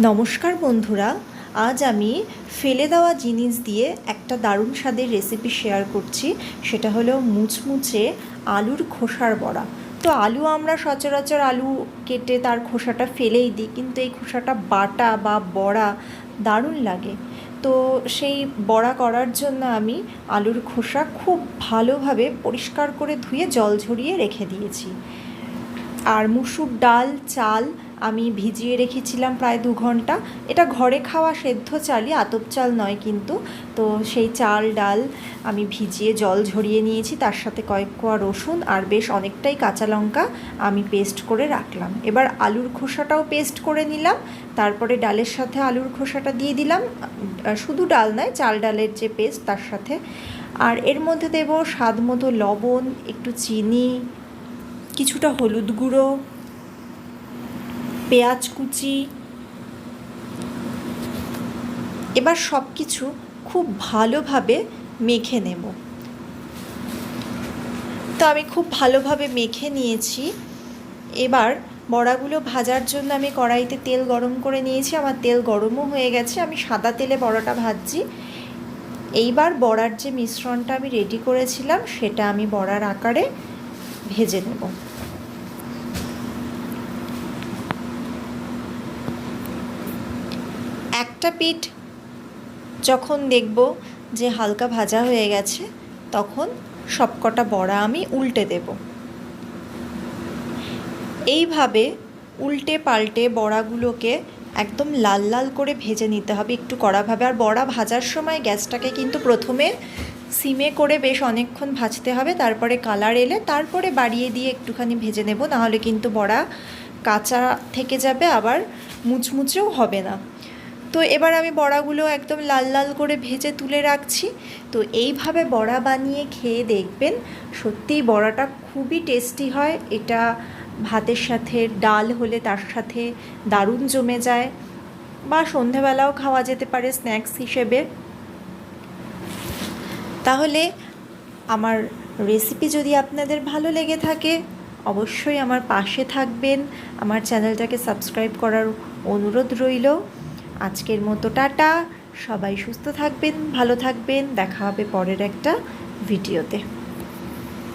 নমস্কার বন্ধুরা, আজ আমি ফেলে দেওয়া জিনিস দিয়ে একটা দারুণ স্বাদের রেসিপি শেয়ার করছি। সেটা হলো মুচমুচে আলুর খোসার বড়া। তো আলু আমরা সচরাচর আলু কেটে তার খোসাটা ফেলেই দিই, কিন্তু এই খোসাটা বাটা বা বড়া দারুণ লাগে। তো সেই বড়া করার জন্য আমি আলুর খোসা খুব ভালোভাবে পরিষ্কার করে ধুয়ে জল ঝরিয়ে রেখে দিয়েছি। আর মুসুর ডাল চাল আমি ভিজিয়ে রেখেছিলাম প্রায় 2 ঘন্টা। এটা ঘরে খাওয়া সেদ্ধ চালই, আতপ চাল নয় কিন্তু। তো সেই চাল ডাল আমি ভিজিয়ে জল ঝরিয়ে নিয়েছি, তার সাথে কয়েক কোয়া রসুন আর বেশ অনেকটাই কাঁচা লঙ্কা আমি পেস্ট করে রাখলাম। এবার আলুর খোসাটাও পেস্ট করে নিলাম, তারপরে ডালের সাথে আলুর খোসাটা দিয়ে দিলাম, শুধু ডাল নয়, চাল ডালের যে পেস্ট তার সাথে। আর এর মধ্যে দেব স্বাদ মতো লবণ, একটু চিনি, কিছুটা হলুদ গুঁড়ো, পেঁয়াজ কুচি। এবার সব কিছু খুব ভালোভাবে মেখে নেব। তো আমি খুব ভালোভাবে মেখে নিয়েছি। এবার বড়াগুলো ভাজার জন্য আমি কড়াইতে তেল গরম করে নিয়েছি। আমার তেল গরমও হয়ে গেছে, আমি সাদা তেলে বড়াটা ভাজছি। এইবার বড়ার যে মিশ্রণটা আমি রেডি করেছিলাম সেটা আমি বড়ার আকারে ভেজে নেব। একটা পিঠ যখন দেখব যে হালকা ভাজা হয়ে গেছে, তখন সবকটা বড়া আমি উল্টে দেব। এইভাবে উল্টে পাল্টে বড়াগুলোকে একদম লাল লাল করে ভেজে নিতে হবে, একটু কড়াভাবে। আর বড়া ভাজার সময় গ্যাসটাকে কিন্তু প্রথমে সিমে করে বেশ অনেকক্ষণ ভাজতে হবে, তারপরে কালার এলে তারপরে বাড়িয়ে দিয়ে একটুখানি ভেজে নেব, নাহলে কিন্তু বড়া কাঁচা থেকে যাবে, আবার মুচমুচেও হবে না। তো এবার আমি বড়াগুলো একদম লাল লাল করে ভেজে তুলে রাখছি। তো এইভাবে বড়া বানিয়ে খেয়ে দেখবেন, সত্যিই বড়াটা খুবই টেস্টি হয়। এটা ভাতের সাথে, ডাল হলে তার সাথে দারুণ জমে যায়, বা সন্ধেবেলাও খাওয়া যেতে পারে স্ন্যাক্স হিসেবে। তাহলে আমার রেসিপি যদি আপনাদের ভালো লেগে থাকে, অবশ্যই আমার পাশে থাকবেন, আমার চ্যানেলটাকে সাবস্ক্রাইব করার অনুরোধ রইল। আজকের মতো টাটা, সবাই সুস্থ থাকবেন, ভালো থাকবেন, দেখা হবে পরের একটা ভিডিওতে।